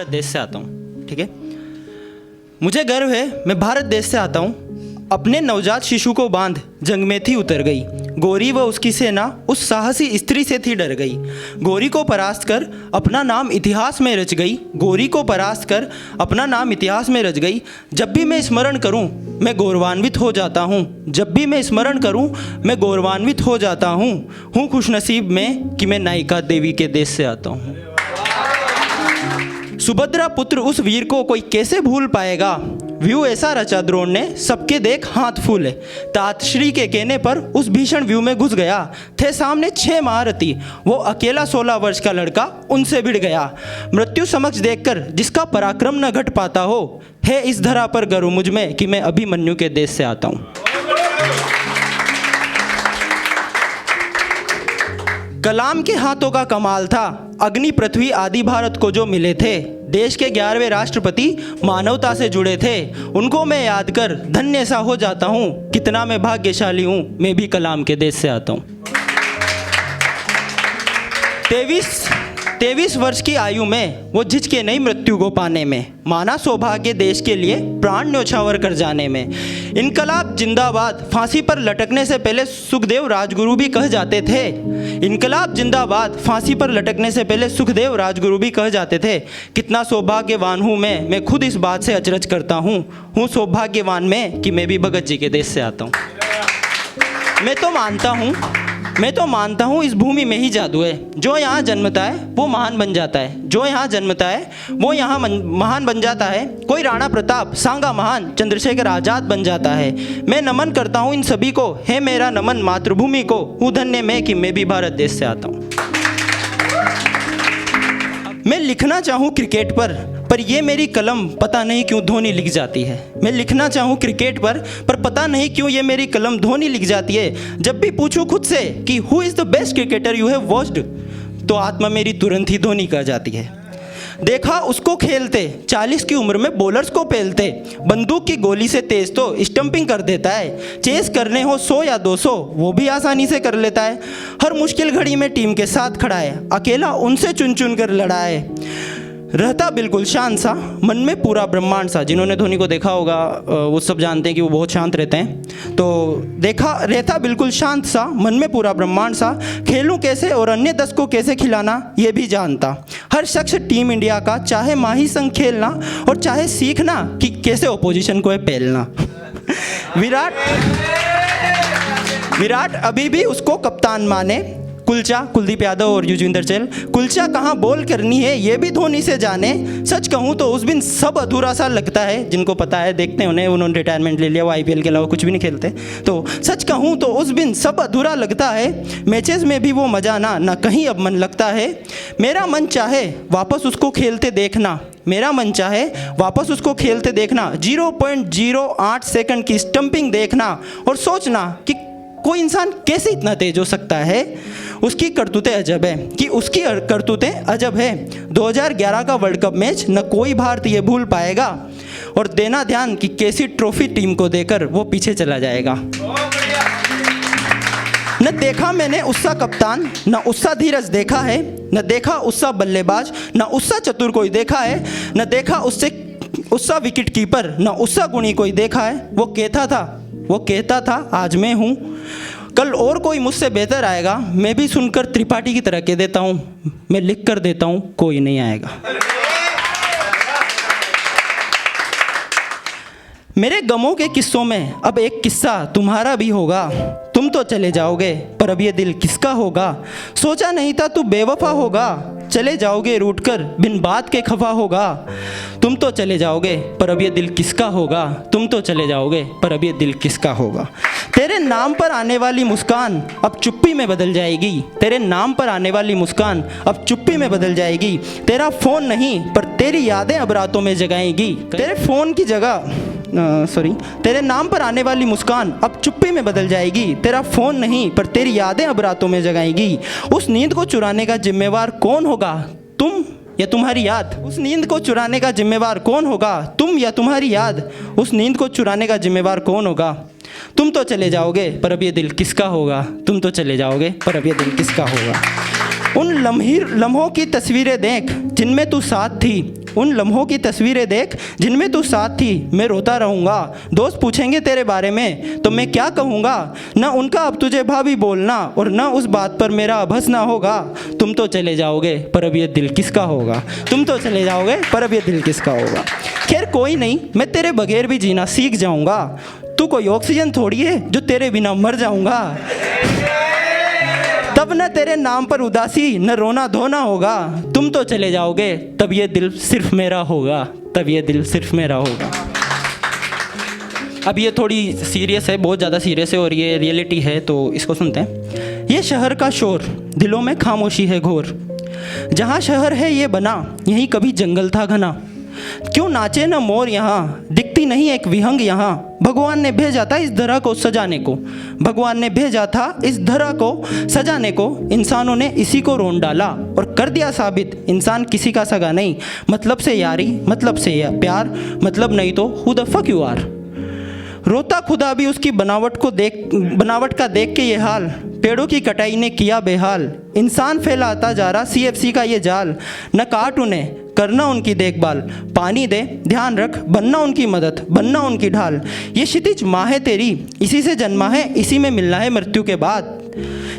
भारत देश से आता हूँ, ठीक है। मुझे गर्व है मैं भारत देश से आता हूँ। अपने नवजात शिशु को बांध जंग में थी उतर गई, गोरी व उसकी सेना उस साहसी स्त्री से थी डर गई। गोरी को परास्त कर अपना नाम इतिहास में रच गई, गोरी को परास्त कर अपना नाम इतिहास में रच गई। जब भी मैं स्मरण करूं मैं गौरवान्वित हो जाता हूं, जब भी मैं स्मरण करूं मैं गौरवान्वित हो जाता हूं खुशनसीब में कि मैं नायिका देवी के देश से आता हूं। सुभद्रा पुत्र उस वीर को कोई कैसे भूल पाएगा, व्यू ऐसा रचा द्रोण ने सबके देख हाथ फूले। तात श्री के कहने पर उस भीषण व्यू में घुस गया, थे सामने 6 महारथी, वो अकेला 16 वर्ष का लड़का उनसे भिड़ गया। मृत्यु समक्ष देखकर जिसका पराक्रम न घट पाता हो, है इस धरा पर गर्व मुझ में कि मैं अभिमन्यु के देश से आता हूँ। कलाम के हाथों का कमाल था, अग्नि पृथ्वी आदि भारत को जो मिले थे। देश के 11वें राष्ट्रपति मानवता से जुड़े थे, उनको मैं याद कर धन्य सा हो जाता हूँ। कितना मैं भाग्यशाली हूँ, मैं भी कलाम के देश से आता हूँ। 23 वर्ष की आयु में वो झिझके नहीं मृत्यु को पाने में, माना सौभाग्य देश के लिए प्राण न्योछावर कर जाने में। इनकलाब जिंदाबाद फांसी पर लटकने से पहले सुखदेव राजगुरु भी कह जाते थे। इनकलाब जिंदाबाद फांसी पर लटकने से पहले सुखदेव राजगुरु भी कह जाते थे। कितना सौभाग्यवान हूँ मैं खुद इस बात से अचरज करता हूँ सौभाग्यवान मैं कि मैं भी भगत जी के देश से आता हूँ। मैं तो मानता हूँ इस भूमि में ही जादू है। जो यहाँ जन्मता है वो महान बन जाता है, जो यहाँ जन्मता है वो यहाँ महान बन जाता है। कोई राणा प्रताप, सांगा महान, चंद्रशेखर आज़ाद बन जाता है। मैं नमन करता हूँ इन सभी को, है मेरा नमन मातृभूमि को, हूँ धन्य मैं कि मैं भी भारत देश से आता हूँ। मैं लिखना चाहूँ क्रिकेट पर ये मेरी कलम पता नहीं क्यों धोनी लिख जाती है। मैं लिखना चाहूँ क्रिकेट पर पता नहीं क्यों ये मेरी कलम धोनी लिख जाती है। जब भी पूछूं खुद से कि who is the best cricketer you have watched, तो आत्मा मेरी तुरंत ही धोनी कह जाती है। देखा उसको खेलते 40 की उम्र में बॉलर्स को पेलते, बंदूक की गोली से तेज तो स्टंपिंग कर देता है। चेस करने हो 100 या 200 वो भी आसानी से कर लेता है। हर मुश्किल घड़ी में टीम के साथ खड़ा है, अकेला उनसे चुन चुन कर लड़ा है। रहता बिल्कुल शांत सा, मन में पूरा ब्रह्मांड सा। जिन्होंने धोनी को देखा होगा वो सब जानते हैं कि वो बहुत शांत रहते हैं। तो रहता बिल्कुल शांत सा, मन में पूरा ब्रह्मांड सा। खेलूं कैसे और अन्य 10 को कैसे खिलाना ये भी जानता। हर शख्स टीम इंडिया का, चाहे माही संग खेलना और चाहे सीखना कि कैसे ओपोजिशन को है पेलना। विराट अभी भी उसको कप्तान माने। कुलदीप यादव और युजवेंद्र चहल, कुलचा कहाँ बॉल करनी है ये भी धोनी से जाने। सच कहूँ तो उस दिन सब अधूरा सा लगता है। जिनको पता है देखते हैं उन्होंने रिटायरमेंट ले लिया, वो IPL के अलावा कुछ भी नहीं खेलते। तो सच कहूँ तो उस दिन सब अधूरा लगता है। मैचेस में भी वो मज़ा ना कहीं अब मन लगता है। मेरा मन चाहे वापस उसको खेलते देखना, मेरा मन चाहे वापस उसको खेलते देखना। 0.08 सेकंड की स्टंपिंग देखना और सोचना कि कोई इंसान कैसे इतना तेज हो सकता है। उसकी करतूतें अजब है कि उसकी करतूतें अजब है। 2011 का वर्ल्ड कप मैच न कोई भारतीय भूल पाएगा, और देना ध्यान कि कैसी ट्रॉफी टीम को देकर वो पीछे चला जाएगा। न देखा मैंने उसका कप्तान, न उसका धीरज देखा है, न देखा उसका बल्लेबाज, न उसका चतुर कोई देखा है, न देखा उसका विकेट कीपर, न उसका गुणी कोई देखा है। वो कहता था आज मैं हूँ, कल और कोई मुझसे बेहतर आएगा। मैं भी सुनकर त्रिपाठी की तरह कह देता हूँ, मैं लिख कर देता हूँ कोई नहीं आएगा। मेरे गमों के किस्सों में अब एक किस्सा तुम्हारा भी होगा। तुम तो चले जाओगे पर अब ये दिल किसका होगा। सोचा नहीं था तू बेवफा होगा, चले जाओगे रूठ कर बिन बात के खफा होगा। तुम तो चले जाओगे पर अब ये दिल किसका होगा, तुम तो चले जाओगे पर अब ये दिल किसका होगा। तेरे नाम पर आने वाली मुस्कान अब चुप्पी में बदल जाएगी, तेरे नाम पर आने वाली मुस्कान अब चुप्पी में बदल जाएगी। तेरा फ़ोन नहीं पर तेरी यादें अब रातों में जगाएंगी। तेरे फ़ोन की जगह तेरे नाम पर आने वाली मुस्कान अब चुप्पी में बदल जाएगी। तेरा फ़ोन नहीं पर तेरी यादें अब रातों में जगाएंगी। उस नींद को चुराने का जिम्मेवार कौन होगा, तुम या तुम्हारी याद। उस नींद को चुराने का जिम्मेवार कौन होगा, तुम या तुम्हारी याद। उस नींद को चुराने का जिम्मेवार कौन होगा। तुम तो चले जाओगे पर अब ये दिल किसका होगा, तुम तो चले जाओगे पर अब ये दिल किसका होगा। उन लम्हों की तस्वीरें देख जिनमें तू साथ थी, उन लम्हों की तस्वीरें देख जिनमें तू साथ थी। मैं रोता रहूँगा, दोस्त पूछेंगे तेरे बारे में तो मैं क्या कहूँगा। न उनका अब तुझे भाभी बोलना और न उस बात पर मेरा अब हंसना होगा। तुम तो चले जाओगे पर अब ये दिल किसका होगा, तुम तो चले जाओगे पर अब ये दिल किसका होगा। खैर कोई नहीं, मैं तेरे बगैर भी जीना सीख जाऊँगा। तू कोई ऑक्सीजन थोड़ी है जो तेरे बिना मर जाऊँगा। तब न तेरे नाम पर उदासी न रोना धोना होगा। तुम तो चले जाओगे तब ये दिल सिर्फ मेरा होगा, तब ये दिल सिर्फ मेरा होगा। अब ये थोड़ी सीरियस है, बहुत ज़्यादा सीरियस है और ये रियलिटी है, तो इसको सुनते हैं। ये शहर का शोर, दिलों में खामोशी है घोर। जहाँ शहर है ये बना, यहीं कभी जंगल था घना। क्यों नाचे न मोर यहाँ, दिखती नहीं एक विहंग यहाँ। भगवान ने भेजा था इस धरा को सजाने को, भगवान ने भेजा था इस धरा को सजाने को। इंसानों ने इसी को रोन डाला और कर दिया साबित, इंसान किसी का सगा नहीं। मतलब से यारी, मतलब से प्यार, मतलब नहीं तो who the fuck you are. रोता खुदा भी उसकी बनावट का देख के ये हाल। पेड़ों की कटाई ने किया बेहाल, इंसान फैलाता जा रहा CFC का ये जाल। न काट उन्हें, करना उनकी देखभाल। पानी दे, ध्यान रख, बनना उनकी मदद, बनना उनकी ढाल। ये क्षितिज माँ है तेरी, इसी से जन्मा है, इसी में मिलना है मृत्यु के बाद।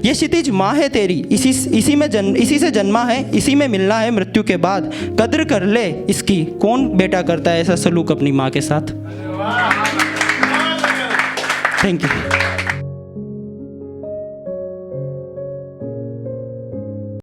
ये क्षितिज माँ है तेरी, इसी से जन्मा है, इसी में मिलना है मृत्यु के बाद। कद्र कर ले इसकी, कौन बेटा करता है ऐसा सलूक अपनी माँ के साथ। Thank you.